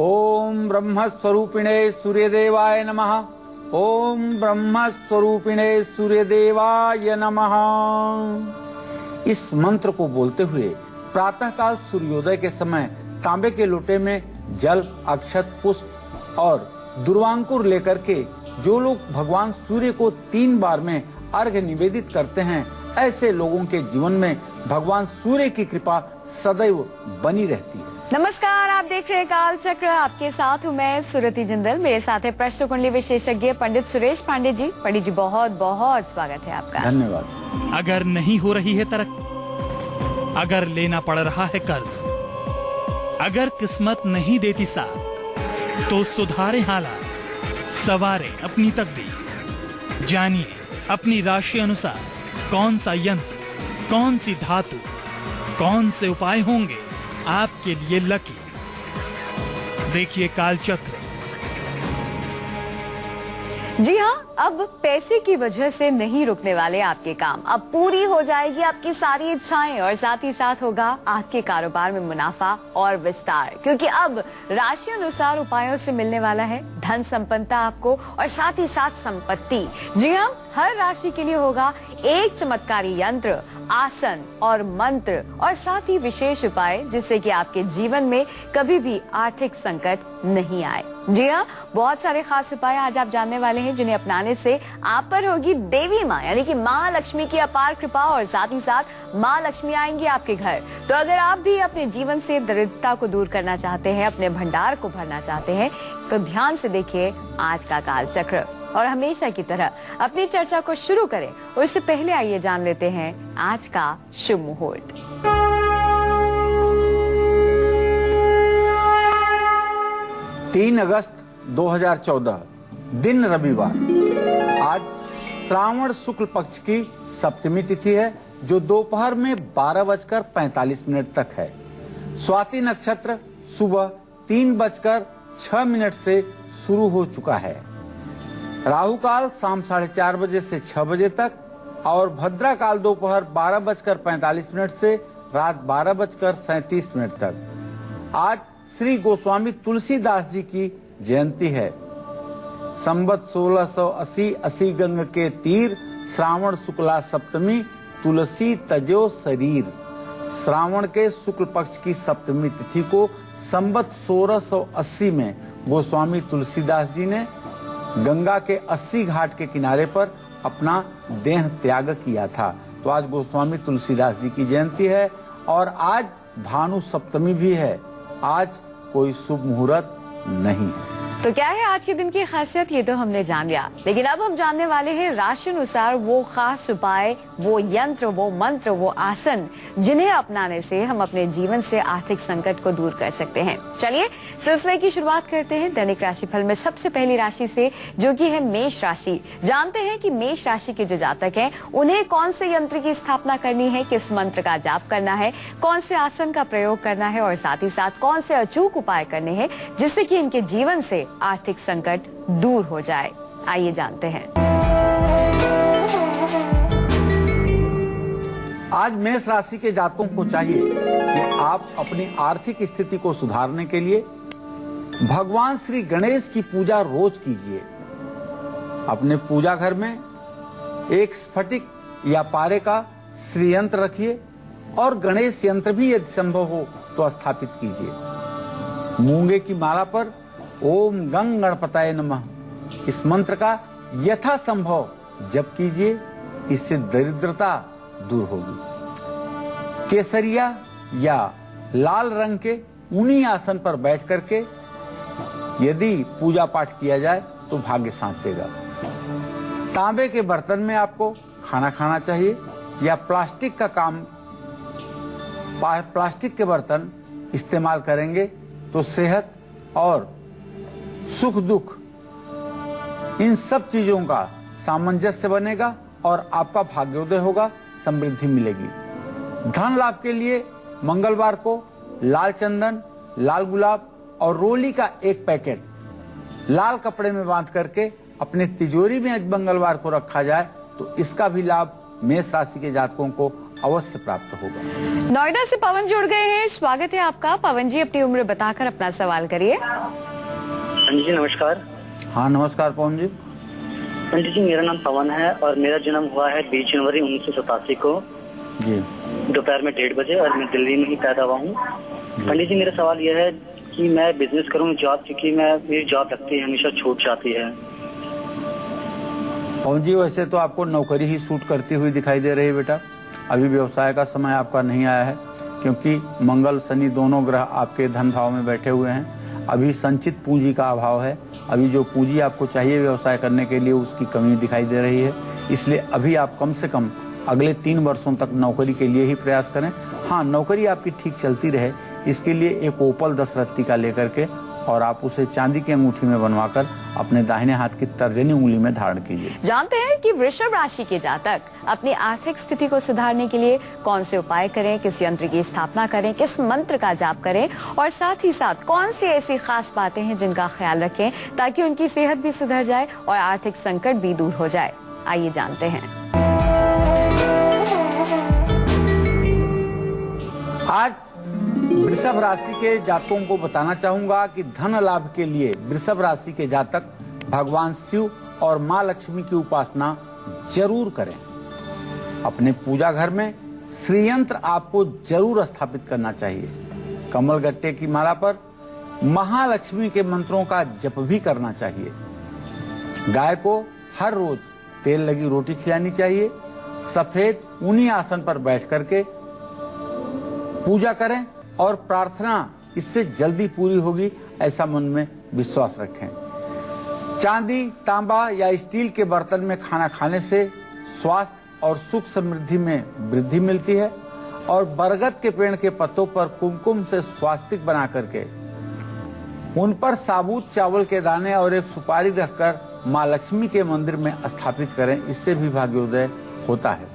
ओम ब्रह्म स्वरूपिणे सूर्यदेवाय नमः। ओम ब्रह्म स्वरूपिणे सूर्यदेवाय नमः। इस मंत्र को बोलते हुए प्रातःकाल सूर्योदय के समय तांबे के लोटे में जल, अक्षत, पुष्प और दुर्वांकुर लेकर के जो लोग भगवान सूर्य को 3 बार में अर्घ्य निवेदित करते हैं, ऐसे लोगों के जीवन में भगवान सूर्य की कृपा सदैव बनी रहती है। नमस्कार, आप देख रहे हैं काल चक्र। आपके साथ हूँ मैं सुरति जिंदल। मेरे साथ है प्रश्न कुंडली विशेषज्ञ पंडित सुरेश पांडे जी। पंडित जी, बहुत बहुत स्वागत है आपका। धन्यवाद। अगर नहीं हो रही है तरक्की, अगर लेना पड़ रहा है कर्ज, अगर किस्मत नहीं देती साथ, तो सुधारे हालात, सवारे अपनी तकदीर। जानिए अपनी राशि अनुसार कौन सा यंत्र, कौन सी धातु, कौन से उपाय होंगे आपके लिए लकी। देखिए कालचक्र। जी हाँ, अब पैसे की वजह से नहीं रुकने वाले आपके काम। अब पूरी हो जाएगी आपकी सारी इच्छाएं और साथ ही साथ होगा आपके कारोबार में मुनाफा और विस्तार, क्योंकि अब राशि अनुसार उपायों से मिलने वाला है धन संपन्नता आपको और साथ ही साथ संपत्ति। जी हाँ, हर राशि के लिए होगा एक चमत्कारी यंत्र, आसन और मंत्र और साथ ही विशेष उपाय, जिससे कि आपके जीवन में कभी भी आर्थिक संकट नहीं आए। जी हाँ, बहुत सारे खास उपाय आज आप जानने वाले हैं, जिन्हें अपनाने से आप पर होगी देवी माँ यानी कि माँ लक्ष्मी की अपार कृपा और साथ ही साथ माँ लक्ष्मी आएंगी आपके घर। तो अगर आप भी अपने जीवन से दरिद्रता को दूर करना चाहते हैं, अपने भंडार को भरना चाहते हैं, तो ध्यान से देखिए आज का काल चक्र। और हमेशा की तरह अपनी चर्चा को शुरू करें उससे पहले आइए जान लेते हैं आज का शुभ मुहूर्त। 3 अगस्त 2014 दिन रविवार। आज श्रावण शुक्ल पक्ष की सप्तमी तिथि है, जो दोपहर में 12:45 तक है। स्वाति नक्षत्र सुबह 3:06 से शुरू हो चुका है। राहु काल शाम 4:30 बजे से 6 बजे तक और भद्रा काल दोपहर 12:45 से रात 12:37 तक। आज श्री गोस्वामी तुलसीदास जी की जयंती है। संवत 1680 गंग के तीर, श्रावण शुक्ला सप्तमी, तुलसी तजो शरीर। श्रावण के शुक्ल पक्ष की सप्तमी तिथि को संवत 1680 में गोस्वामी तुलसीदास जी ने गंगा के 80 घाट के किनारे पर अपना देह त्याग किया था। तो आज गोस्वामी तुलसीदास जी की जयंती है और आज भानु सप्तमी भी है। आज कोई शुभ मुहूर्त नहीं है। तो क्या है आज के दिन की खासियत, ये तो हमने जान लिया, लेकिन अब हम जानने वाले हैं राशि अनुसार वो खास उपाय, वो यंत्र, वो मंत्र, वो आसन, जिन्हें अपनाने से हम अपने जीवन से आर्थिक संकट को दूर कर सकते हैं। चलिए सिलसिले की शुरुआत करते हैं दैनिक राशिफल में सबसे पहली राशि से, जो कि है मेष राशि। जानते हैं कि मेष राशि के जो जातक हैं, उन्हें कौन से यंत्र की स्थापना करनी है, किस मंत्र का जाप करना है, कौन से आसन का प्रयोग करना है और साथ ही साथ कौन से अचूक उपाय करने हैं, जिससे कि इनके जीवन से आर्थिक संकट दूर हो जाए। आइए जानते हैं। आज मेष राशि के जातकों को चाहिए कि आप अपनी आर्थिक स्थिति को सुधारने के लिए भगवान श्री गणेश की पूजा रोज कीजिए। अपने पूजा घर में एक स्फटिक या पारे का श्री यंत्र रखिए और गणेश यंत्र भी यदि संभव हो तो स्थापित कीजिए। मूंगे की माला पर ओम गंग गणपताय नमः इस मंत्र का यथा संभव जप कीजिए। इससे दरिद्रता दूर होगी। केसरिया या लाल रंग के ऊनी आसन पर बैठ करके यदि पूजा पाठ किया जाए तो भाग्य साथ देगा। तांबे के बर्तन में आपको खाना खाना चाहिए या प्लास्टिक के बर्तन इस्तेमाल करेंगे तो सेहत और सुख दुख इन सब चीजों का सामंजस्य बनेगा और आपका भाग्योदय होगा, समृद्धि मिलेगी। धन लाभ के लिए मंगलवार को लाल चंदन, लाल गुलाब और रोली का एक पैकेट लाल कपड़े में बांध करके अपने तिजोरी में मंगलवार को रखा जाए तो इसका भी लाभ मेष राशि के जातकों को अवश्य प्राप्त होगा। नोएडा से पवन जुड़ गए हैं, स्वागत है आपका। पवन जी, अपनी उम्र बताकर अपना सवाल करिए। पंडित जी नमस्कार। हाँ नमस्कार पवन जी। पंडित जी मेरा नाम पवन है और मेरा जन्म हुआ है 20 जनवरी 1987 को जी। दोपहर में 1:30 बजे और मैं दिल्ली में ही पैदा हुआ हूँ। पंडित जी मेरा सवाल यह है कि मैं बिजनेस करूँ जॉब, क्योंकि मेरी जॉब लगती है हमेशा छूट जाती है। पवन जी वैसे तो आपको नौकरी ही सूट करती हुई दिखाई दे रही है बेटा। अभी व्यवसाय का समय आपका नहीं आया है, क्योंकि मंगल शनि दोनों ग्रह आपके धन भाव में बैठे हुए हैं। अभी संचित पूंजी का अभाव है। अभी जो पूंजी आपको चाहिए व्यवसाय करने के लिए उसकी कमी दिखाई दे रही है। इसलिए अभी आप कम से कम अगले 3 वर्षों तक नौकरी के लिए ही प्रयास करें। हाँ, नौकरी आपकी ठीक चलती रहे इसके लिए एक ओपल 10 रत्ती का लेकर के और आप उसे चांदी की अंगूठी में बनवाकर अपने दाहिने हाथ की तर्जनी उंगली में धारण कीजिए। जानते हैं कि वृषभ राशि के जातक अपनी आर्थिक स्थिति को सुधारने के लिए कौन से उपाय करें, किस यंत्र की स्थापना करें, किस मंत्र का जाप करें और साथ ही साथ कौन सी ऐसी खास बातें हैं जिनका ख्याल रखें ताकि उनकी सेहत भी सुधर जाए और आर्थिक संकट भी दूर हो जाए। आइए जानते हैं। आज वृषभ राशि के जातकों को बताना चाहूंगा कि धन लाभ के लिए वृषभ राशि के जातक भगवान शिव और मां लक्ष्मी की उपासना जरूर करें। अपने पूजा घर में श्री यंत्र आपको जरूर स्थापित करना चाहिए। कमल गट्टे की माला पर महालक्ष्मी के मंत्रों का जप भी करना चाहिए। गाय को हर रोज तेल लगी रोटी खिलानी चाहिए। सफेद ऊनी आसन पर बैठ करके पूजा करें और प्रार्थना इससे जल्दी पूरी होगी, ऐसा मन में विश्वास रखें। चांदी, तांबा या स्टील के बर्तन में खाना खाने से स्वास्थ्य और सुख समृद्धि में वृद्धि मिलती है और बरगद के पेड़ के पत्तों पर कुमकुम से स्वास्तिक बना करके उन पर साबुत चावल के दाने और एक सुपारी रखकर मां लक्ष्मी के मंदिर में स्थापित करें। इससे भी भाग्योदय होता है।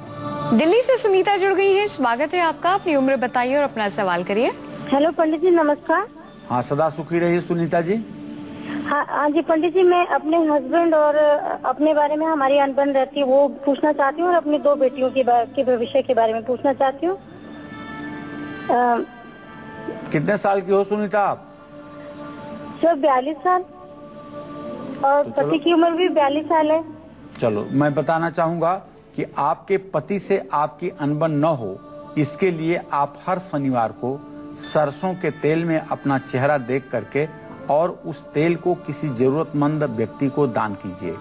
दिल्ली से सुनीता जुड़ गई है, स्वागत है आपका। अपनी उम्र बताइए और अपना सवाल करिए। हेलो पंडित जी नमस्कार। हाँ सदा सुखी रहिए सुनीता जी। हाँ जी पंडित जी, मैं अपने हस्बैंड और अपने बारे में हमारी अनबन रहती है वो पूछना चाहती हूँ और अपनी 2 बेटियों के भविष्य के बारे में पूछना चाहती हूँ। कितने साल की हो सुनीता आप? सर 42 साल और तो पति की उम्र भी 42 साल है। चलो मैं बताना चाहूंगा कि आपके पति से आपकी अनबन न हो, इसके लिए आप हर शनिवार को सरसों के तेल में अपना चेहरा देख करके और उस तेल को किसी जरूरतमंद व्यक्ति को दान कीजिए।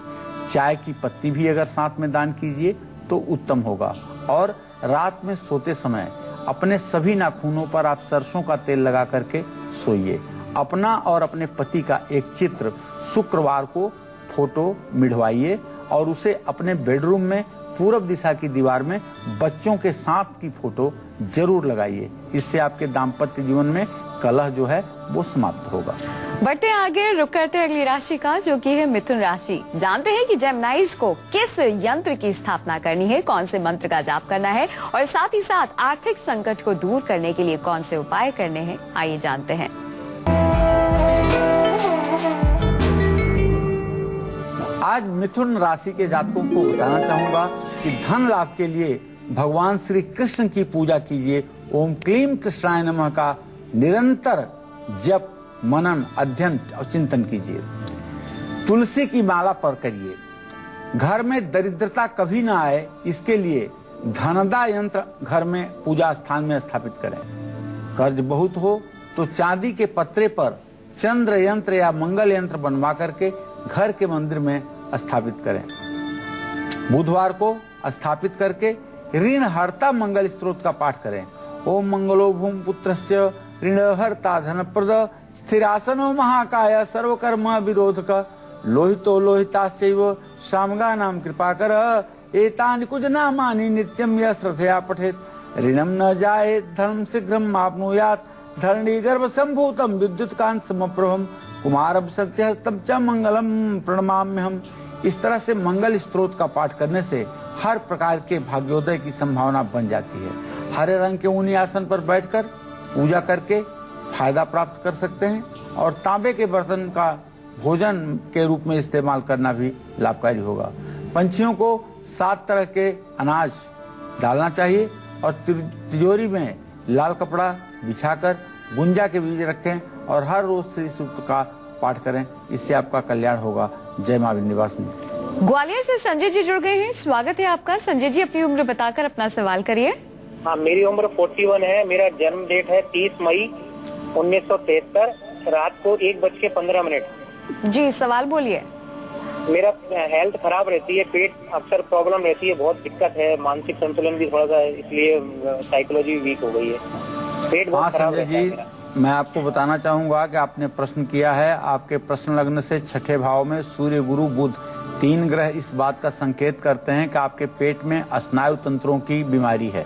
चाय की पत्ती भी अगर साथ में दान कीजिए तो उत्तम होगा। और रात में सोते समय अपने सभी नाखूनों पर आप सरसों का तेल लगा करके सोइए। अपना और अपने पति का एक चित्र शुक्रवार को फोटो मिढ़वाइए और उसे अपने बेडरूम में पूरब दिशा की दीवार में बच्चों के साथ की फोटो जरूर लगाइए। इससे आपके दाम्पत्य जीवन में कलह जो है वो समाप्त होगा। बढ़ते आगे, रुक करते अगली राशि का जो कि है मिथुन राशि। जानते हैं कि जेमिनाइज को किस यंत्र की स्थापना करनी है, कौन से मंत्र का जाप करना है और साथ ही साथ आर्थिक संकट को दूर करने के लिए कौन से उपाय करने हैं। आइए जानते हैं। आज मिथुन राशि के जातकों को बताना चाहूंगा कि धन लाभ के लिए भगवान श्री कृष्ण की पूजा कीजिए। ओम क्लीम कृष्णाय नमः का निरंतर जप, मनन, अध्ययन और चिंतन कीजिए। तुलसी की माला पर करिए। घर में दरिद्रता कभी ना आए इसके लिए धनदा यंत्र घर में पूजा स्थान में स्थापित करें। कर्ज बहुत हो तो चांदी के पत्रे पर चंद्र यंत्र या मंगल यंत्र बनवा करके घर के मंदिर में स्थापित करें। बुधवार को स्थापित करके ऋण हरता मंगल स्तोत्र का पाठ करें। ओम मंगलो भूम पुत्रश्च ऋण हरता धनप्रद स्थिरासनो महाकाय सर्वकर्म विरोधक लोहितो लोहिताश्चैव सामगा नाम कृपाकर एतानि कुज नामानि नित्यं यः श्रद्धया पठेत् ऋणं न जायेत् धनं शीघ्रं आप्नुयात् धरणी गर्भ संभूतं विद्युत कांत समप्रभम कुमारं सत्यहस्तं च मंगलम प्रणमाम्यहम्। इस तरह से मंगल स्तोत्र का पाठ करने से हर प्रकार के भाग्योदय की संभावना बन जाती है। हरे रंग के ऊनी आसन पर बैठकर पूजा करके फायदा प्राप्त कर सकते हैं और तांबे के बर्तन का भोजन के रूप में इस्तेमाल करना भी लाभकारी होगा। पंछियों को 7 तरह के अनाज डालना चाहिए और तिजोरी में लाल कपड़ा बिछाकर गुंजा के बीज रखें और हर रोज श्री सूक्त का पाठ करें। इससे आपका कल्याण होगा। जय मां विंध्यवासिनी। ग्वालियर से संजय जी जुड़ गए हैं, स्वागत है आपका। संजय जी, अपनी उम्र बताकर अपना सवाल करिए। हाँ, मेरी उम्र 41 है। मेरा जन्म डेट है 30 मई 1973, रात को 1:15। जी, सवाल बोलिए। मेरा हेल्थ खराब रहती है, पेट अक्सर प्रॉब्लम रहती है, बहुत दिक्कत है, मानसिक संतुलन भी थोड़ा सा, इसलिए साइकोलॉजी वीक हो गई है, पेट बहुत खराब रहता है मेरा। मैं आपको बताना चाहूंगा कि आपने प्रश्न किया है। आपके प्रश्न लग्न से छठे भाव में सूर्य, गुरु, बुध 3 ग्रह इस बात का संकेत करते हैं कि आपके पेट में स्नायु तंत्रों की बीमारी है।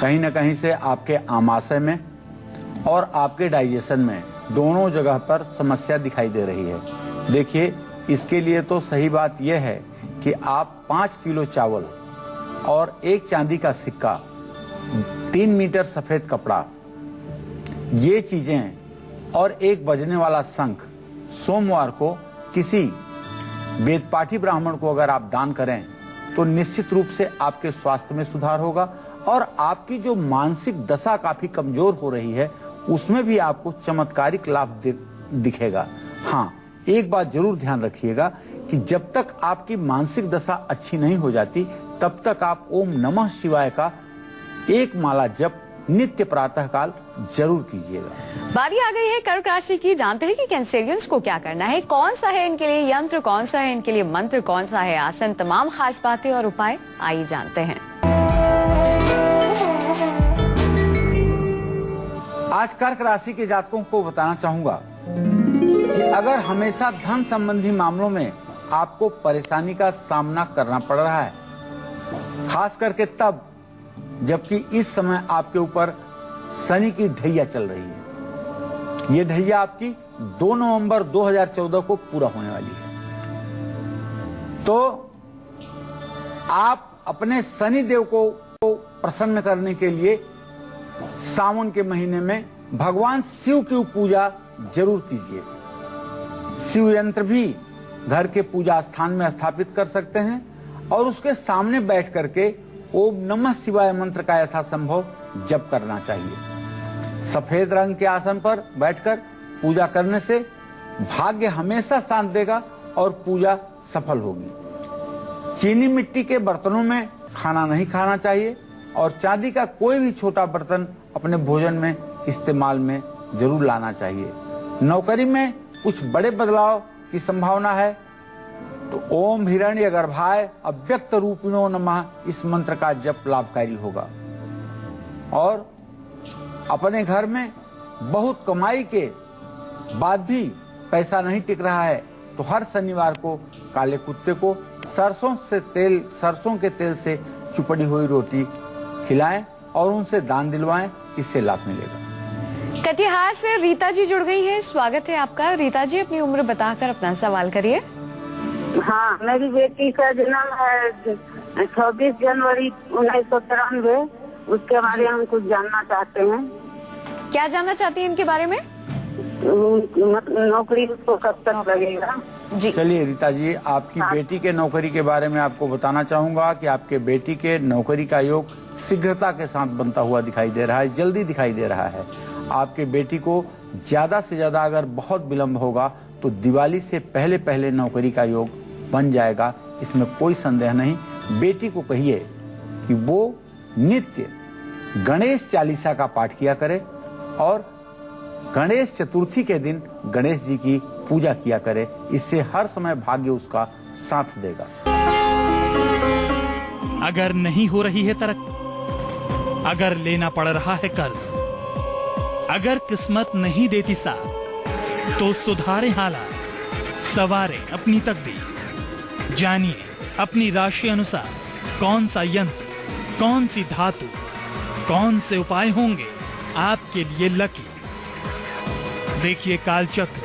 कहीं न कहीं से आपके आमाशय में और आपके डाइजेशन में दोनों जगह पर समस्या दिखाई दे रही है। देखिए, इसके लिए तो सही बात यह है कि आप 5 किलो चावल और 1 चांदी का सिक्का, 3 मीटर सफेद कपड़ा, ये चीजें और 1 बजने वाला शंख सोमवार को किसी वेदपाठी ब्राह्मण को अगर आप दान करें तो निश्चित रूप से आपके स्वास्थ्य में सुधार होगा और आपकी जो मानसिक दशा काफी कमजोर हो रही है उसमें भी आपको चमत्कारिक लाभ दिखेगा। हाँ, एक बात जरूर ध्यान रखिएगा कि जब तक आपकी मानसिक दशा अच्छी नहीं हो जाती तब तक आप ओम नमः शिवाय का 1 माला जप नित्य प्रातः काल जरूर कीजिएगा। बारी आ गई है कर्क राशि की। जानते हैं कि कैंसेरियंस को क्या करना है, कौन सा है इनके लिए यंत्र, कौन सा है इनके लिए मंत्र, कौन सा है आसन, तमाम खास बातें और उपाय आइए जानते हैं। आज कर्क राशि के जातकों को बताना चाहूंगा कि अगर हमेशा धन संबंधी मामलों में आपको परेशानी का सामना करना पड़ रहा है, खास करके तब जबकि इस समय आपके ऊपर शनि की ढैया चल रही है। ये ढैया आपकी 2 नवंबर 2014 को पूरा होने वाली है। तो आप अपने शनि देव को प्रसन्न करने के लिए सावन के महीने में भगवान शिव की पूजा जरूर कीजिए। शिव यंत्र भी घर के पूजा स्थान में स्थापित कर सकते हैं और उसके सामने बैठ करके ओम नमः शिवाय मंत्र का यथासंभव जप करना चाहिए। सफेद रंग के आसन पर बैठकर पूजा करने से भाग्य हमेशा साथ देगा और पूजा सफल होगी। चीनी मिट्टी के बर्तनों में खाना नहीं खाना चाहिए और चांदी का कोई भी छोटा बर्तन अपने भोजन में इस्तेमाल में जरूर लाना चाहिए। नौकरी में कुछ बड़े बदलाव की संभावना है तो ओम हिरण्य गर्भाय अव्यक्त रूपिणो नमः इस मंत्र का जप लाभकारी होगा। और अपने घर में बहुत कमाई के बाद भी पैसा नहीं टिक रहा है तो हर शनिवार को काले कुत्ते को सरसों के तेल से चुपड़ी हुई रोटी खिलाएं और उनसे दान दिलवाएं, इससे लाभ मिलेगा। कटिहार से रीता जी जुड़ गई है, स्वागत है आपका। रीता जी, अपनी उम्र बताकर अपना सवाल करिए। हाँ, मेरी बेटी का जन्म है 26 जनवरी 1993। उसके बारे में हम कुछ जानना चाहते हैं। क्या जानना चाहती हैं इनके बारे में? नौकरी उसको कब तक लगेगा? जी चलिए रीता जी, आपकी बेटी के नौकरी के बारे में आपको बताना चाहूंगा कि आपके बेटी के नौकरी का योग शीघ्रता के साथ बनता हुआ दिखाई दे रहा है, जल्दी दिखाई दे रहा है। आपके बेटी को ज्यादा से ज्यादा अगर बहुत विलंब होगा तो दिवाली से पहले पहले नौकरी का योग बन जाएगा, इसमें कोई संदेह नहीं। बेटी को कहिए कि वो नित्य गणेश चालीसा का पाठ किया करे और गणेश चतुर्थी के दिन गणेश जी की पूजा किया करे, इससे हर समय भाग्य उसका साथ देगा। अगर नहीं हो रही है तरक्की, अगर लेना पड़ रहा है कर्ज, अगर किस्मत नहीं देती साथ तो सुधारे हालात, सवारे अपनी तकदीर। जानिए अपनी राशि अनुसार कौन सा यंत्र, कौन सी धातु, कौन से उपाय होंगे आपके लिए लकी। देखिए कालचक्र।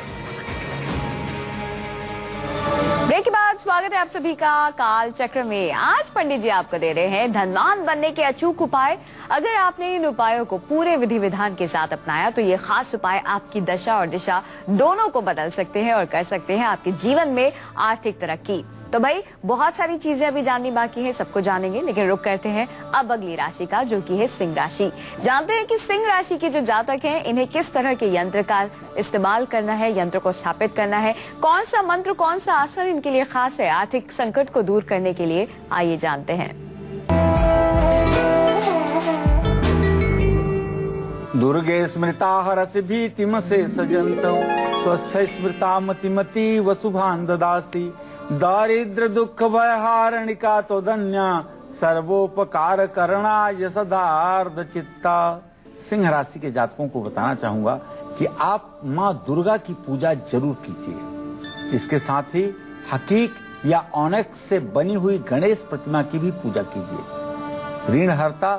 ब्रेक के बाद स्वागत है आप सभी का काल चक्र में। आज पंडित जी आपको दे रहे हैं धनवान बनने के अचूक उपाय। अगर आपने इन उपायों को पूरे विधि विधान के साथ अपनाया तो ये खास उपाय आपकी दशा और दिशा दोनों को बदल सकते हैं और कर सकते हैं आपके जीवन में आर्थिक तरक्की। तो भाई बहुत सारी चीजें अभी जाननी बाकी है, सबको जानेंगे, लेकिन रुक करते हैं अब अगली राशि का, जो कि है सिंह राशि। जानते हैं कि सिंह राशि के जो जातक हैं इन्हें किस तरह के यंत्र का इस्तेमाल करना है, यंत्र को स्थापित करना है, कौन सा मंत्र, कौन सा आसन इनके लिए खास है आर्थिक संकट को दूर करने के लिए। आइए जानते हैं। दुर्गे स्मृता हरसि भीतिम से सजंतौ स्वस्थ स्मृता मतिमती वसुभान ददासी दारिद्र दुख भय हारणिका तो धन्या सर्वोपकार करना यशदार्ध चित्ता। सिंह राशि के जातकों को बताना चाहूंगा कि आप माँ दुर्गा की पूजा जरूर कीजिए। इसके साथ ही हकीक या ऑनेक्स से बनी हुई गणेश प्रतिमा की भी पूजा कीजिए। ऋणहर्ता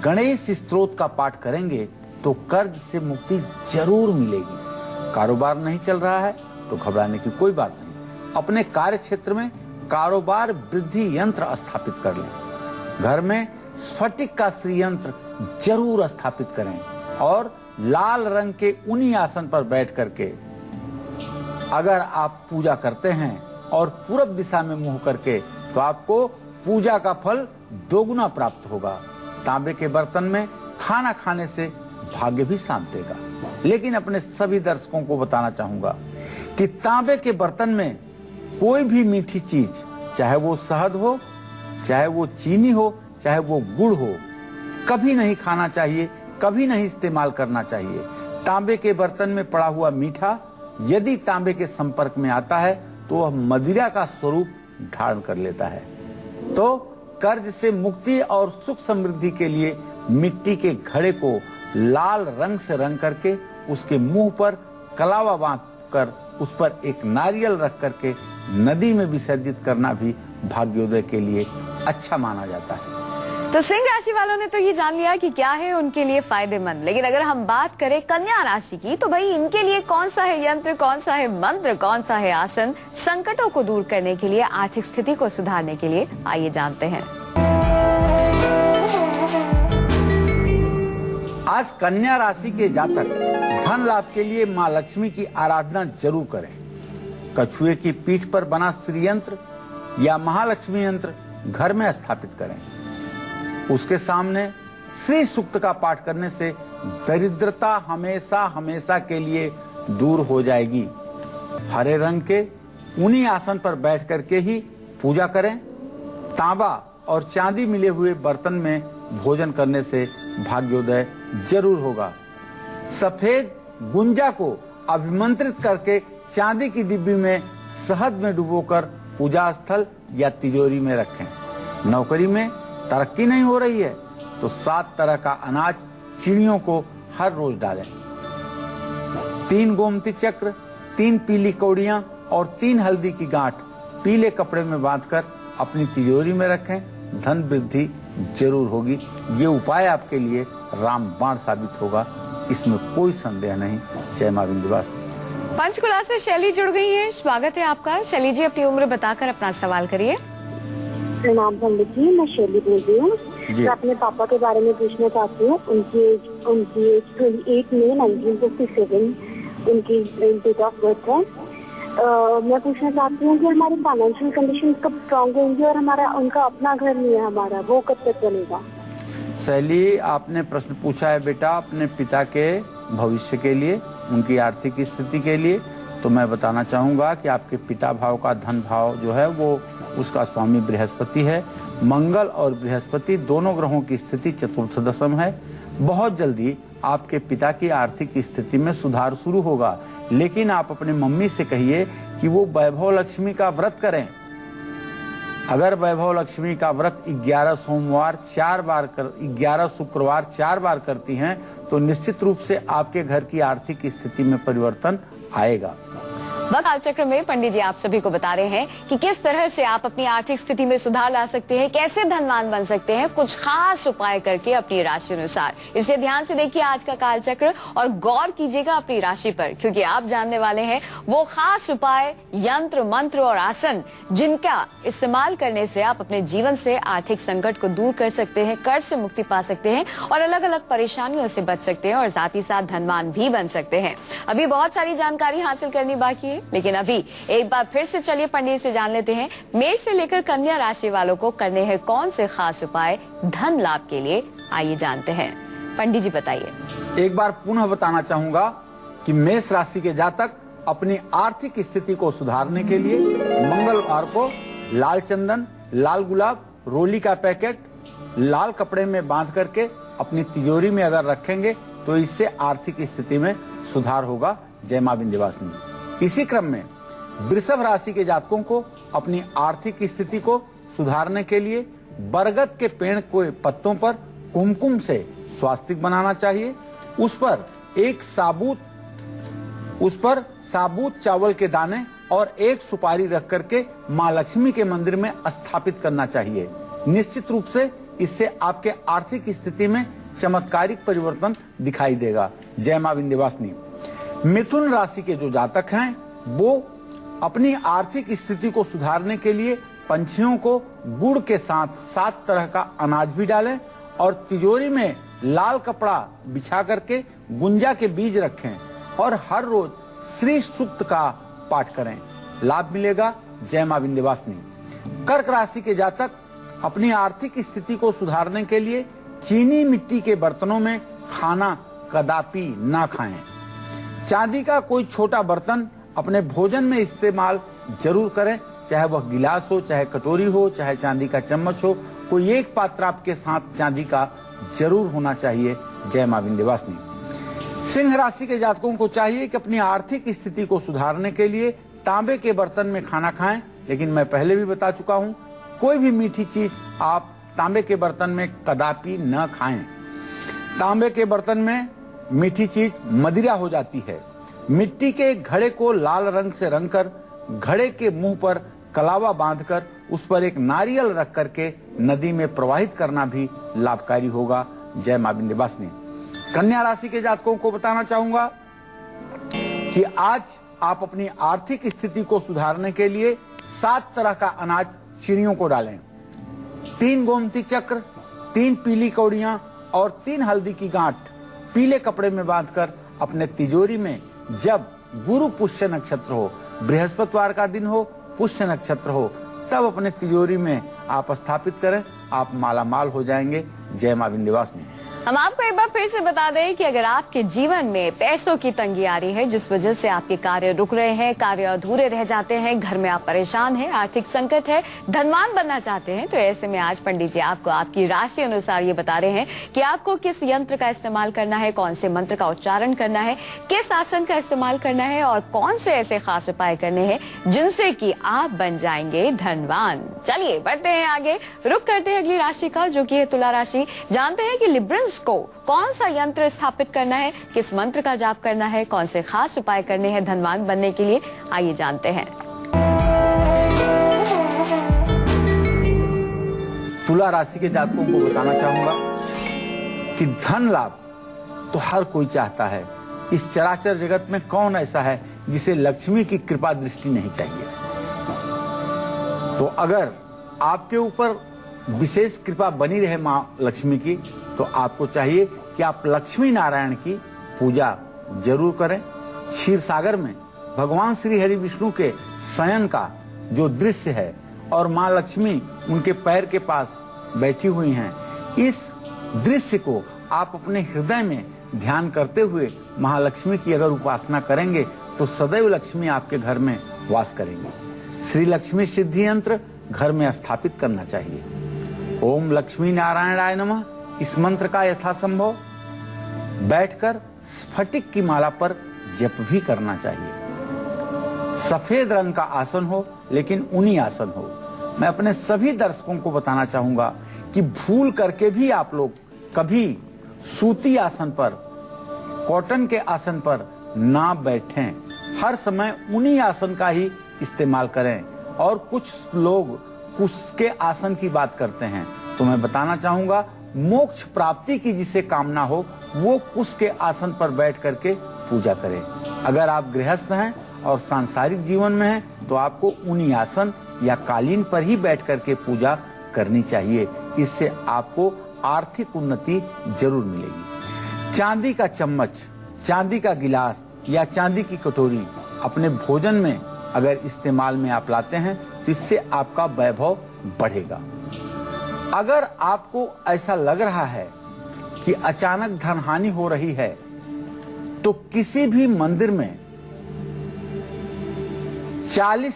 गणेश स्तोत्र का पाठ करेंगे तो कर्ज से मुक्ति जरूर मिलेगी। कारोबार नहीं चल रहा है तो घबराने की कोई बात नहीं। अपने कार्य क्षेत्र में कारोबार वृद्धि यंत्र स्थापित कर लें। घर में स्फटिक का श्री यंत्र जरूर स्थापित करें और लाल रंग के ऊनी आसन पर बैठ करके अगर आप पूजा करते हैं और पूरब दिशा में मुंह करके, तो आपको पूजा का फल दोगुना प्राप्त होगा। तांबे के बर्तन में खाना खाने से भाग्य भी साथ देगा। लेकिन अपने सभी दर्शकों को बताना चाहूंगा कि तांबे के बर्तन में कोई भी मीठी चीज, चाहे वो शहद हो, चाहे वो चीनी हो, चाहे वो गुड़ हो, कभी नहीं खाना चाहिए, कभी नहीं इस्तेमाल करना चाहिए। तांबे के बर्तन में पड़ा हुआ मीठा यदि तांबे के संपर्क में आता है तो वह मदिरा का स्वरूप धारण कर लेता है। तो कर्ज से मुक्ति और सुख समृद्धि के लिए मिट्टी के घड़े को लाल रंग से रंग करके उसके मुंह पर कलावा बांध कर उस पर एक नारियल रख करके नदी में विसर्जित करना भी भाग्योदय के लिए अच्छा माना जाता है। तो सिंह राशि वालों ने तो ये जान लिया कि क्या है उनके लिए फायदेमंद, लेकिन अगर हम बात करें कन्या राशि की, तो भाई इनके लिए कौन सा है यंत्र, कौन सा है मंत्र, कौन सा है आसन संकटों को दूर करने के लिए, आर्थिक स्थिति को सुधारने के लिए। आइए जानते हैं। आज कन्या राशि के जातक धन लाभ के लिए माँ लक्ष्मी की आराधना जरूर करें। कछुए की पीठ पर बना श्री यंत्र या महालक्ष्मी यंत्र घर में स्थापित करें। उसके सामने श्री सूक्त का पाठ करने से दरिद्रता हमेशा हमेशा के लिए दूर हो जाएगी। हरे रंग के ऊनी आसन पर बैठ करके ही पूजा करें। तांबा और चांदी मिले हुए बर्तन में भोजन करने से भाग्योदय जरूर होगा। सफेद गुंजा को अभिमंत्रित करके चांदी की डिब्बी में शहद में डुबोकर पूजा स्थल या तिजोरी में रखें। नौकरी में तरक्की नहीं हो रही है तो 7 तरह का अनाज चिड़ियों को हर रोज डालें। 3 गोमती चक्र, 3 पीली कौड़ियां और 3 हल्दी की गांठ पीले कपड़े में बांधकर अपनी तिजोरी में रखें। धन वृद्धि जरूर होगी। ये उपाय आपके लिए रामबाण साबित होगा, इसमें कोई संदेह नहीं। जय मां विंध्यवासिनी। पंचकुला से शैली जुड़ गई है, स्वागत है आपका। शैली जी, अपनी उम्र बताकर अपना सवाल करिए। प्रणाम पंडित जी, मैं शैली बोल रही हूँ। मैं अपने पापा के बारे में पूछना चाहती हूँ। उनकी एज 28 में 1957 उनकी डेट ऑफ बर्थ है। मैं पूछना चाहती हूँ कि हमारी फाइनेंशियल कंडीशन कब स्ट्रॉन्ग होंगी और उनका अपना घर नहीं है हमारा, वो कब तक बनेगा? शैली, आपने प्रश्न पूछा है बेटा अपने पिता के भविष्य के लिए, उनकी आर्थिक स्थिति के लिए। तो मैं बताना चाहूंगा कि आपके पिता भाव का धन भाव जो है वो उसका स्वामी बृहस्पति है। मंगल और बृहस्पति दोनों ग्रहों की स्थिति चतुर्थ दशम है। बहुत जल्दी आपके पिता की आर्थिक स्थिति में सुधार शुरू होगा, लेकिन आप अपने मम्मी से कहिए कि वो वैभव लक्ष्मी का व्रत करें। अगर वैभव लक्ष्मी का व्रत 11 सोमवार 4 बार 11 शुक्रवार 4 बार करती हैं तो निश्चित रूप से आपके घर की आर्थिक स्थिति में परिवर्तन आएगा। कालचक्र में पंडित जी आप सभी को बता रहे हैं कि किस तरह से आप अपनी आर्थिक स्थिति में सुधार ला सकते हैं, कैसे धनवान बन सकते हैं, कुछ खास उपाय करके अपनी राशि अनुसार। इसलिए ध्यान से देखिए आज का कालचक्र और गौर कीजिएगा अपनी राशि पर, क्योंकि आप जानने वाले हैं वो खास उपाय, यंत्र, मंत्र और आसन जिनका इस्तेमाल करने से आप अपने जीवन से आर्थिक संकट को दूर कर सकते हैं, कर्ज से मुक्ति पा सकते हैं और अलग अलग परेशानियों से बच सकते हैं और साथ ही साथ धनवान भी बन सकते हैं। अभी बहुत सारी जानकारी हासिल करनी बाकी है, चाहिए। लेकिन अभी एक बार फिर से चलिए पंडित से जान लेते हैं मेष से लेकर कन्या राशि वालों को करने हैं कौन से खास उपाय धन लाभ के लिए। आइए जानते हैं, पंडित जी बताइए। एक बार पुनः बताना चाहूंगा कि मेष राशि के जातक अपनी आर्थिक स्थिति को सुधारने के लिए मंगलवार को लाल चंदन, लाल गुलाब, रोली का पैकेट लाल कपड़े में बांध करके अपनी तिजोरी में अगर रखेंगे तो इससे आर्थिक स्थिति में सुधार होगा। जय मां विंध्यवासिनी। इसी क्रम में वृषभ राशि के जातकों को अपनी आर्थिक स्थिति को सुधारने के लिए बरगद के पेड़ के पत्तों पर कुमकुम से स्वास्तिक बनाना चाहिए। उस पर साबुत चावल के दाने और एक सुपारी रख करके मां लक्ष्मी के मंदिर में स्थापित करना चाहिए। निश्चित रूप से इससे आपके आर्थिक स्थिति में चमत्कारिक परिवर्तन दिखाई देगा। जय मां विंध्यवासिनी। मिथुन राशि के जो जातक हैं वो अपनी आर्थिक स्थिति को सुधारने के लिए पंछियों को गुड़ के साथ 7 तरह का अनाज भी डालें और तिजोरी में लाल कपड़ा बिछा करके गुंजा के बीज रखें और हर रोज श्री सूक्त का पाठ करें, लाभ मिलेगा। जय मां विंध्यवासिनी। कर्क राशि के जातक अपनी आर्थिक स्थिति को सुधारने के लिए चीनी मिट्टी के बर्तनों में खाना कदापि ना खाएं। चांदी का कोई छोटा बर्तन अपने भोजन में इस्तेमाल जरूर करें, चाहे वह गिलास हो, चाहे कटोरी हो, चाहे चांदी का चम्मच हो, कोई एक पात्र आपके साथ चांदी का जरूर होना चाहिए। जय मां विंध्यवासिनी। सिंह राशि के जातकों को चाहिए कि अपनी आर्थिक स्थिति को सुधारने के लिए तांबे के बर्तन में खाना खाएं, लेकिन मैं पहले भी बता चुका हूं कोई भी मीठी चीज आप तांबे के बर्तन में कदापि न खाएं। तांबे के बर्तन में मीठी चीज मदिरा हो जाती है। मिट्टी के घड़े को लाल रंग से रंगकर घड़े के मुंह पर कलावा बांधकर उस पर एक नारियल रख करके नदी में प्रवाहित करना भी लाभकारी होगा। जय मां विंध्यवासिनी। कन्या राशि के जातकों को बताना चाहूंगा कि आज आप अपनी आर्थिक स्थिति को सुधारने के लिए 7 तरह का अनाज चिड़ियों को डालें। 3 गोमती चक्र, 3 पीली कौड़ियां और 3 हल्दी की गांठ पीले कपड़े में बांधकर अपने तिजोरी में जब गुरु पुष्य नक्षत्र हो, बृहस्पतिवार का दिन हो, पुष्य नक्षत्र हो, तब अपने तिजोरी में आप स्थापित करें, आप मालामाल हो जाएंगे। जय मां विंध्यवासिनी। हम आपको एक बार फिर से बता दें कि अगर आपके जीवन में पैसों की तंगी आ रही है, जिस वजह से आपके कार्य रुक रहे हैं, कार्य अधूरे रह जाते हैं, घर में आप परेशान हैं, आर्थिक संकट है, धनवान बनना चाहते हैं, तो ऐसे में आज पंडित जी आपको आपकी राशि अनुसार ये बता रहे हैं कि आपको किस यंत्र का इस्तेमाल करना है, कौन से मंत्र का उच्चारण करना है, किस आसन का इस्तेमाल करना है और कौन से ऐसे खास उपाय करने हैं जिनसे कि आप बन जाएंगे धनवान। चलिए बढ़ते हैं आगे, रुक करते हैं अगली राशि का जो कि है तुला राशि। जानते हैं कि लिब्रंस को कौन सा यंत्र स्थापित करना है, किस मंत्र का जाप करना है, कौन से खास उपाय करने हैं धनवान बनने के लिए। आइए जानते हैं। तुला राशि के जातकों को बताना चाहूंगा कि धन लाभ तो हर कोई चाहता है। इस चराचर जगत में कौन ऐसा है जिसे लक्ष्मी की कृपा दृष्टि नहीं चाहिए। तो अगर आपके ऊपर विशेष कृपा बनी रहे मां लक्ष्मी की, तो आपको चाहिए कि आप लक्ष्मी नारायण की पूजा जरूर करें। क्षीर सागर में भगवान श्री हरि विष्णु के शयन का जो दृश्य है और मां लक्ष्मी उनके पैर के पास बैठी हुई हैं, इस दृश्य को आप अपने हृदय में ध्यान करते हुए महालक्ष्मी की अगर उपासना करेंगे तो सदैव लक्ष्मी आपके घर में वास करेंगे। श्री लक्ष्मी सिद्धि यंत्र घर में स्थापित करना चाहिए। ओम लक्ष्मी नारायणाय नमः इस मंत्र का यथासंभव बैठकर स्फटिक की माला पर जप भी करना चाहिए। सफेद रंग का आसन हो, लेकिन ऊनी आसन हो। मैं अपने सभी दर्शकों को बताना चाहूंगा कि भूल करके भी आप लोग कभी सूती आसन पर, कॉटन के आसन पर ना बैठें। हर समय ऊनी आसन का ही इस्तेमाल करें। और कुछ लोग कुश के आसन की बात करते हैं, तो मैं बताना चाहूंगा मोक्ष प्राप्ति की जिसे कामना हो वो कुश के आसन पर बैठ करके पूजा करें। अगर आप गृहस्थ हैं और सांसारिक जीवन में हैं तो आपको ऊनी आसन या कालीन पर ही बैठ करके पूजा करनी चाहिए। इससे आपको आर्थिक उन्नति जरूर मिलेगी। चांदी का चम्मच, चांदी का गिलास या चांदी की कटोरी अपने भोजन में अगर इस्तेमाल में आप लाते हैं तो इससे आपका वैभव बढ़ेगा। अगर आपको ऐसा लग रहा है कि अचानक धन हानि हो रही है तो किसी भी मंदिर में 40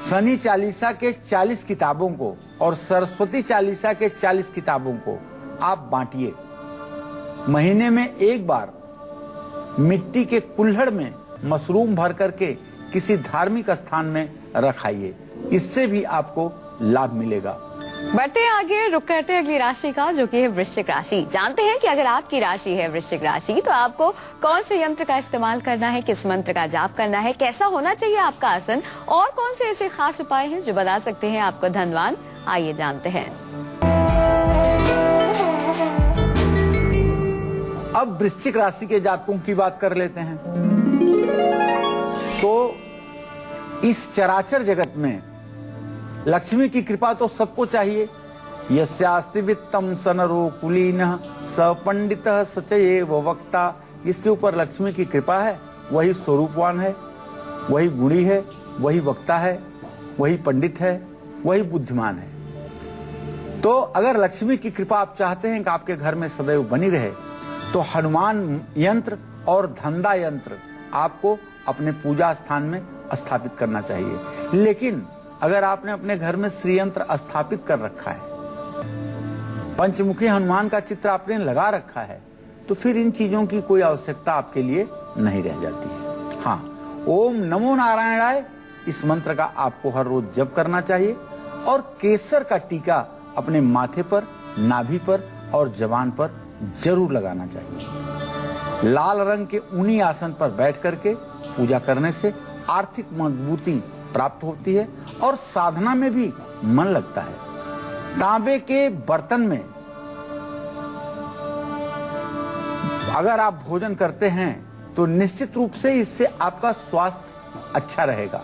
शनि चालीसा के 40 किताबों को और सरस्वती चालीसा के 40 किताबों को आप बांटिए। महीने में एक बार मिट्टी के कुल्हड़ में मशरूम भर करके किसी धार्मिक स्थान में रखाइए, इससे भी आपको लाभ मिलेगा। बढ़ते हैं आगे, रुक करते हैं अगली राशि का, जो कि है वृश्चिक राशि। जानते हैं कि अगर आपकी राशि है वृश्चिक राशि तो आपको कौन से यंत्र का इस्तेमाल करना है, किस मंत्र का जाप करना है, कैसा होना चाहिए आपका आसन और कौन से ऐसे खास उपाय हैं जो बता सकते हैं आपको धनवान। आइए जानते हैं। अब वृश्चिक राशि के जातकों की बात कर लेते हैं। तो इस चराचर जगत में लक्ष्मी की कृपा तो सबको चाहिए। यस्यास्ति वित्तम सनरो कुलीनः स पंडितः सचैव वक्ता। इसके ऊपर लक्ष्मी की कृपा है, वही स्वरूपवान है, वही गुणी है, वही वक्ता है, वही पंडित है, वही बुद्धिमान है। तो अगर लक्ष्मी की कृपा आप चाहते हैं कि आपके घर में सदैव बनी रहे तो हनुमान यंत्र और धंधा यंत्र आपको अपने पूजा स्थान में स्थापित करना चाहिए। लेकिन अगर आपने अपने घर में श्री यंत्र स्थापित कर रखा है, पंचमुखी हनुमान का चित्र आपने लगा रखा है, तो फिर इन चीजों की कोई आवश्यकता आपके लिए नहीं रह जाती है। हाँ, ओम नमो नारायणाय इस मंत्र का आपको हर रोज जप करना चाहिए और केसर का टीका अपने माथे पर, नाभि पर और जबान पर जरूर लगाना चाहिए। लाल रंग के ऊनी आसन पर बैठ करके पूजा करने से आर्थिक मजबूती प्राप्त होती है और साधना में भी मन लगता है। तांबे के बर्तन में अगर आप भोजन करते हैं तो निश्चित रूप से इससे आपका स्वास्थ्य अच्छा रहेगा।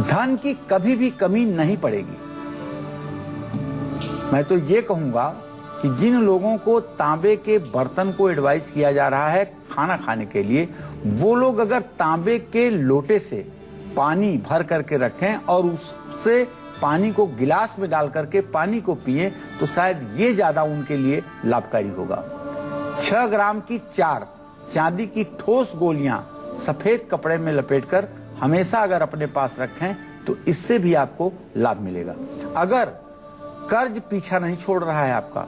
धन की कभी भी कमी नहीं पड़ेगी। मैं तो ये कहूंगा कि जिन लोगों को तांबे के बर्तन को एडवाइस किया जा रहा है खाना खाने के लिए, वो लोग अगर तांबे के लोटे से पानी भर करके रखें और उससे पानी को गिलास में डाल करके पानी को पिए तो शायद ये ज्यादा उनके लिए लाभकारी होगा। 6 ग्राम की 4 चांदी की ठोस गोलियां सफेद कपड़े में लपेटकर हमेशा अगर अपने पास रखें तो इससे भी आपको लाभ मिलेगा। अगर कर्ज पीछा नहीं छोड़ रहा है आपका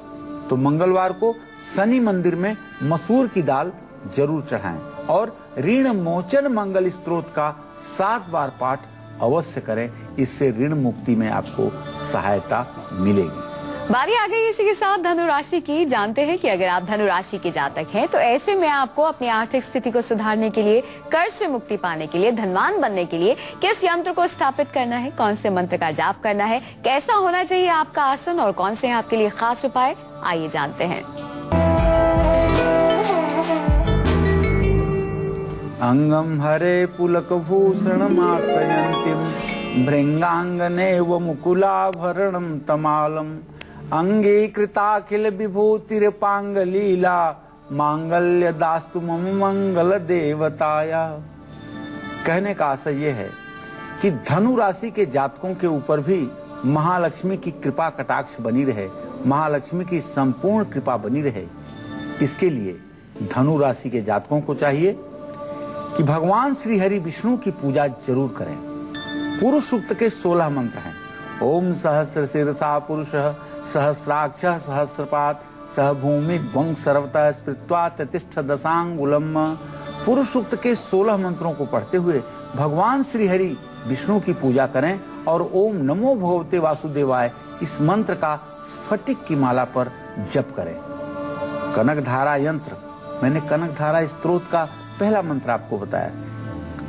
तो मंगलवार को शनि मंदिर में मसूर की दाल जरूर चढ़ाएं और ऋण मोचन मंगल स्तोत्र का 7 बार पाठ अवश्य करें। इससे ऋण मुक्ति में आपको सहायता मिलेगी। बारी आ गई इसी के साथ धनु राशि की। जानते हैं कि अगर आप धनु राशि के जातक हैं तो ऐसे में आपको अपनी आर्थिक स्थिति को सुधारने के लिए, कर्ज से मुक्ति पाने के लिए, धनवान बनने के लिए किस यंत्र को स्थापित करना है, कौन से मंत्र का जाप करना है, कैसा होना चाहिए आपका आसन और कौन से हैं आपके लिए खास उपाय, आइए जानते हैं। अंगम हरे पुलक भूषणमाश्रयन्तीं भृंगांगनेव मुकुलाभरणं तमालम अंगीकृताखिल विभूतिरपांगलीला मांगल्य दास्तु मम मंगल देवताया। कहने का आशय यह है कि धनु राशि के जातकों के ऊपर भी महालक्ष्मी की कृपा कटाक्ष बनी रहे, महालक्ष्मी की संपूर्ण कृपा बनी रहे। इसके लिए धनु राशि के जातकों को चाहिए कि भगवान श्री हरि विष्णु की पूजा जरूर करें। पुरुष सूक्त के 16 मंत्र हैं। ओम सहस्र शीर्षा पुरुषः सहस्राक्षः सहस्रपात सह भूमि द्वंग सर्वतः स्मृत्वा ततिष्ठ दशांगुलम। पुरुष सूक्त के 16 मंत्रों को पढ़ते हुए भगवान श्री हरि विष्णु की पूजा करें और ओम नमो भगवते वासुदेवाय इस मंत्र का स्फटिक की माला पर जप करें। कनक धारा यंत्र, मैंने कनक धारा स्तोत्र का पहला मंत्र आपको बताया।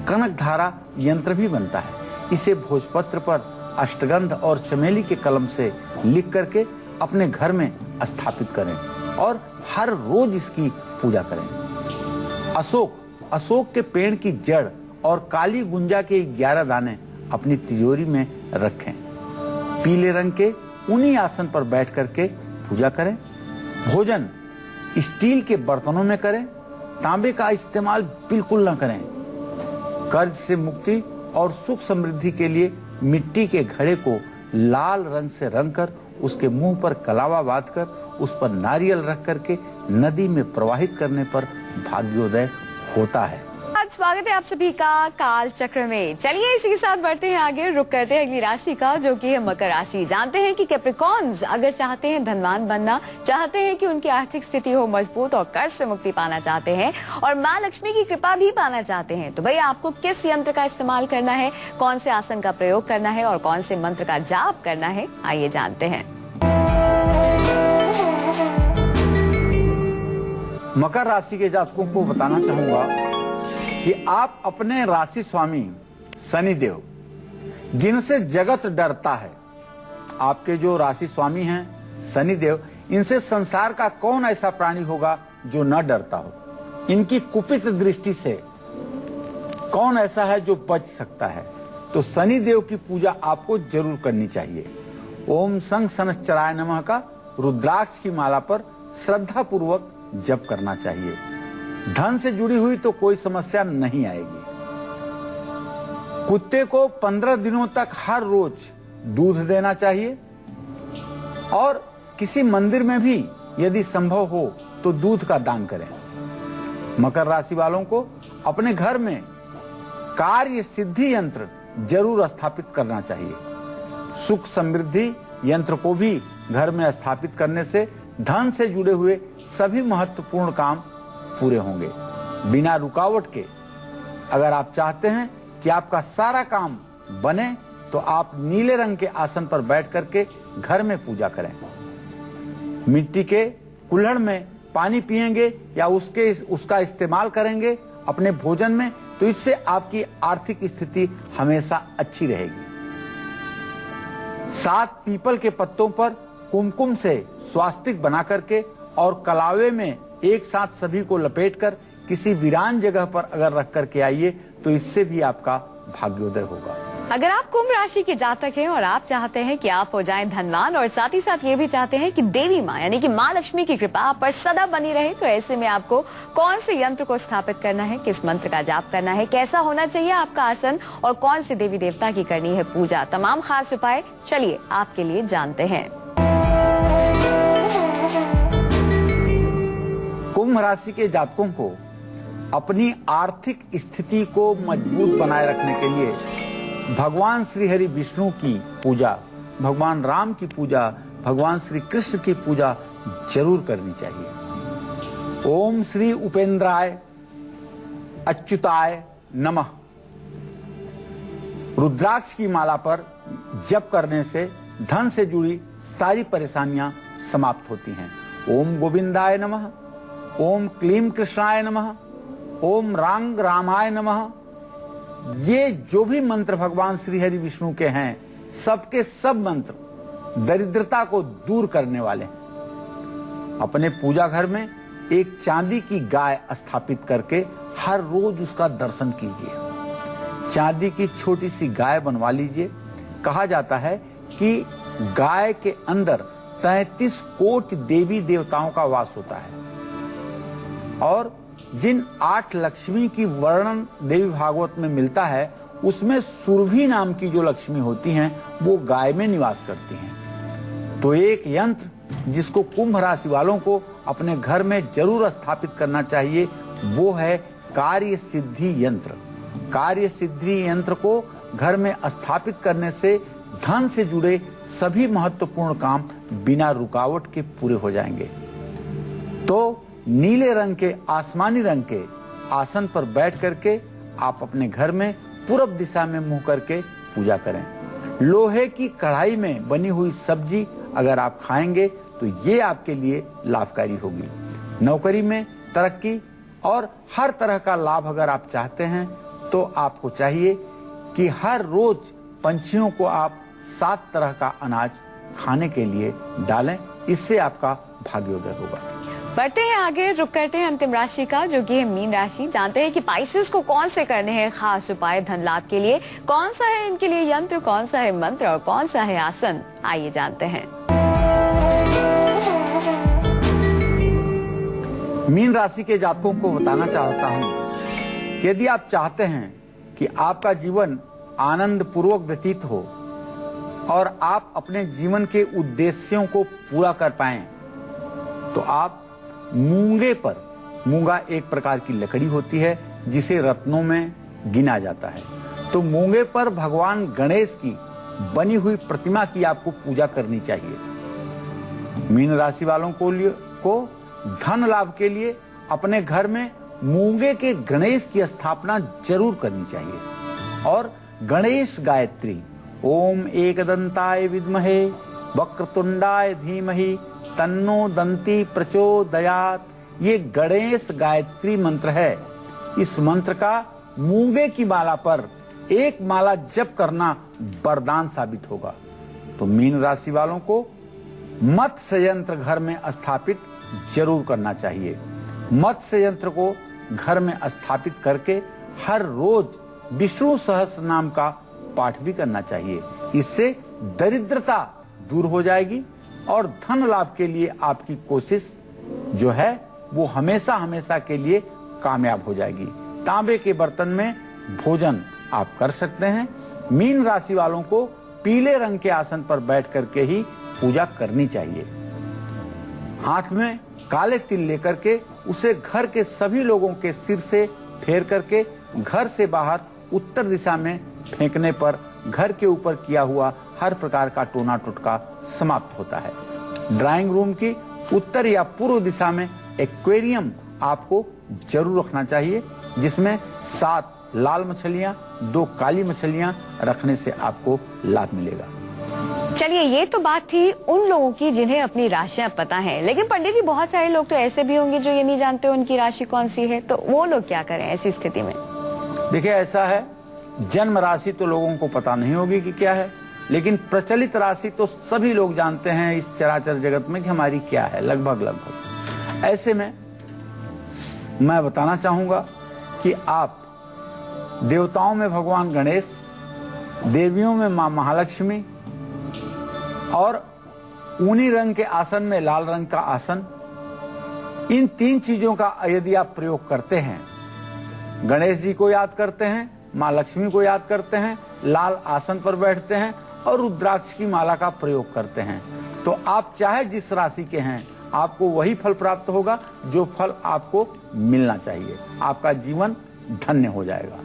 कनक धारा यंत्र भी बनता है। इसे भोजपत्र पर अष्टगंध और चमेली के कलम से लिख करके अपने घर में स्थापित करें और हर रोज इसकी पूजा करें। अशोक के पेड़ की जड़ और काली गुंजा के 11 दाने अपनी तिजोरी में रखें। पीले रंग के ऊनी आसन पर बैठ करके पूजा करें। भोजन स्टील के बर्तनों में करें, तांबे का इस्तेमाल बिल्कुल ना करें। कर्ज से मुक्ति और सुख समृद्धि के लिए मिट्टी के घड़े को लाल रंग से रंगकर उसके मुंह पर कलावा बांधकर उस पर नारियल रख करके नदी में प्रवाहित करने पर भाग्योदय होता है। आज स्वागत है आप सभी का काल चक्र में। चलिए इसी के साथ बढ़ते हैं आगे, रुक करते हैं अगली राशि का जो कि है मकर राशि। जानते हैं कि कैप्रिकॉर्न्स अगर चाहते हैं धनवान बनना, चाहते हैं कि उनकी आर्थिक स्थिति हो मजबूत और कर्ज से मुक्ति पाना चाहते हैं और माँ लक्ष्मी की कृपा भी पाना चाहते हैं, तो भाई आपको किस यंत्र का इस्तेमाल करना है, कौन से आसन का प्रयोग करना है और कौन से मंत्र का जाप करना है, आइए जानते हैं। मकर राशि के जातकों को बताना चाहूंगा कि आप अपने राशि स्वामी शनिदेव, जिनसे जगत डरता है, आपके जो राशि स्वामी हैं शनिदेव, इनसे संसार का कौन ऐसा प्राणी होगा जो न डरता हो। इनकी कुपित दृष्टि से कौन ऐसा है जो बच सकता है। तो शनिदेव की पूजा आपको जरूर करनी चाहिए। ओम संग शनश्चराय नमः का रुद्राक्ष की माला पर श्रद्धा पूर्वक जप करना चाहिए। धन से जुड़ी हुई तो कोई समस्या नहीं आएगी। कुत्ते को 15 दिनों तक हर रोज दूध देना चाहिए और किसी मंदिर में भी यदि संभव हो तो दूध का दान करें। मकर राशि वालों को अपने घर में कार्य सिद्धि यंत्र जरूर स्थापित करना चाहिए। सुख समृद्धि यंत्र को भी घर में स्थापित करने से धन से जुड़े हुए सभी महत्वपूर्ण काम पूरे होंगे बिना रुकावट के। अगर आप चाहते हैं कि आपका सारा काम बने तो आप नीले रंग के आसन पर बैठ करके घर में पूजा करें। मिट्टी के कुल्हड़ में पानी पिएंगे या उसका इस्तेमाल करेंगे अपने भोजन में, तो इससे आपकी आर्थिक स्थिति हमेशा अच्छी रहेगी। 7 पीपल के पत्तों पर कुमकुम से स्वास्तिक बना करके और कलावे में एक साथ सभी को लपेटकर किसी वीरान जगह पर अगर रख करके आइए तो इससे भी आपका भाग्योदय होगा। अगर आप कुंभ राशि के जातक हैं और आप चाहते हैं कि आप हो जाएं धनवान और साथ ही साथ ये भी चाहते हैं कि देवी माँ यानी कि माँ लक्ष्मी की कृपा आप पर सदा बनी रहे, तो ऐसे में आपको कौन से यंत्र को स्थापित करना है, किस मंत्र का जाप करना है, कैसा होना चाहिए आपका आसन और कौन से देवी देवता की करनी है पूजा, तमाम खास उपाय चलिए आपके लिए जानते हैं। कुंभ राशि के जातकों को अपनी आर्थिक स्थिति को मजबूत बनाए रखने के लिए भगवान श्री हरि विष्णु की पूजा, भगवान राम की पूजा, भगवान श्री कृष्ण की पूजा जरूर करनी चाहिए। ओम श्री उपेंद्राय अच्युताय नमः रुद्राक्ष की माला पर जप करने से धन से जुड़ी सारी परेशानियां समाप्त होती हैं। ओम गोविंदाय नमः, ओम क्लीम कृष्णाय नमः, ओम रांग रामाय नमः। ये जो भी मंत्र भगवान श्री हरि विष्णु के हैं, सबके सब मंत्र दरिद्रता को दूर करने वाले हैं। अपने पूजा घर में एक चांदी की गाय स्थापित करके हर रोज उसका दर्शन कीजिए। चांदी की छोटी सी गाय बनवा लीजिए। कहा जाता है कि गाय के अंदर 33 कोटि देवी देवताओं का वास होता है और जिन 8 लक्ष्मी की वर्णन देवी भागवत में मिलता है, उसमें सुरभि नाम की जो लक्ष्मी होती हैं वो गाय में निवास करती हैं। तो एक यंत्र जिसको कुंभ राशि वालों को अपने घर में जरूर स्थापित करना चाहिए वो है कार्य सिद्धि यंत्र। कार्य सिद्धि यंत्र को घर में स्थापित करने से धन से जुड़े सभी महत्वपूर्ण काम बिना रुकावट के पूरे हो जाएंगे। तो नीले रंग के, आसमानी रंग के आसन पर बैठ करके आप अपने घर में पूरब दिशा में मुंह करके पूजा करें। लोहे की कढ़ाई में बनी हुई सब्जी अगर आप खाएंगे तो ये आपके लिए लाभकारी होगी। नौकरी में तरक्की और हर तरह का लाभ अगर आप चाहते हैं तो आपको चाहिए कि हर रोज पंछियों को आप 7 तरह का अनाज खाने के लिए डालें, इससे आपका भाग्योदय होगा। बढ़ते हैं आगे, रुक करते हैं अंतिम राशि का जो कि है मीन राशि। जानते हैं कि पाइसेस को कौन से करने हैं खास उपाय धन लाभ के लिए, कौन सा है इनके लिए यंत्र, कौन सा है मंत्र और कौन सा है आसन, आइए जानते हैं। मीन राशि के जातकों को बताना चाहता हूं, यदि आप चाहते हैं कि आपका जीवन आनंद पूर्वक व्यतीत हो और आप अपने जीवन के उद्देश्यों को पूरा कर पाएं, तो आप मूंगे पर, मूंगा एक प्रकार की लकड़ी होती है जिसे रत्नों में गिना जाता है, तो मूंगे पर भगवान गणेश की बनी हुई प्रतिमा की आपको पूजा करनी चाहिए। मीन राशि वालों को धन लाभ के लिए अपने घर में मूंगे के गणेश की स्थापना जरूर करनी चाहिए और गणेश गायत्री ओम एकदंताय विद्महे वक्रतुंडाय धीमहि तन्नो दंती प्रचोदयात, ये गणेश गायत्री मंत्र है। इस मंत्र का मूंगे की माला पर एक माला जप करना वरदान साबित होगा। तो मीन राशि वालों को मत्स्य यंत्र घर में स्थापित जरूर करना चाहिए। मत्स्य यंत्र को घर में स्थापित करके हर रोज विष्णु सहस्त्र नाम का पाठ भी करना चाहिए। इससे दरिद्रता दूर हो जाएगी और धन लाभ के लिए आपकी कोशिश जो है वो हमेशा हमेशा के लिए कामयाब हो जाएगी। तांबे के बर्तन में भोजन आप कर सकते हैं। मीन राशि वालों को पीले रंग के आसन पर बैठ करके ही पूजा करनी चाहिए। हाथ में काले तिल लेकर के उसे घर के सभी लोगों के सिर से फेर करके घर से बाहर उत्तर दिशा में फेंकने पर घर के ऊपर किया हुआ हर प्रकार का टोना टुटका समाप्त होता है। ड्राइंग रूम की उत्तर या पूर्व दिशा में एक्वेरियम आपको जरूर रखना चाहिए, जिसमें 7 लाल मछलियां 2 काली मछलियां रखने से आपको लाभ मिलेगा। चलिए, ये तो बात थी उन लोगों की जिन्हें अपनी राशियां पता है, लेकिन पंडित जी बहुत सारे लोग तो ऐसे भी होंगे जो ये नहीं जानते उनकी राशि कौन सी है, तो वो लोग क्या करें ऐसी स्थिति में? देखिए, ऐसा है, जन्म राशि तो लोगों को पता नहीं होगी कि क्या है, लेकिन प्रचलित राशि तो सभी लोग जानते हैं इस चराचर जगत में कि हमारी क्या है, लगभग। ऐसे में मैं बताना चाहूंगा कि आप देवताओं में भगवान गणेश, देवियों में मां महालक्ष्मी और ऊनी रंग के आसन में लाल रंग का आसन, इन 3 चीजों का यदि आप प्रयोग करते हैं, गणेश जी को याद करते हैं, मां लक्ष्मी को याद करते हैं, लाल आसन पर बैठते हैं और रुद्राक्ष की माला का प्रयोग करते हैं, तो आप चाहे जिस राशि के हैं आपको वही फल प्राप्त होगा जो फल आपको मिलना चाहिए। आपका जीवन धन्य हो जाएगा।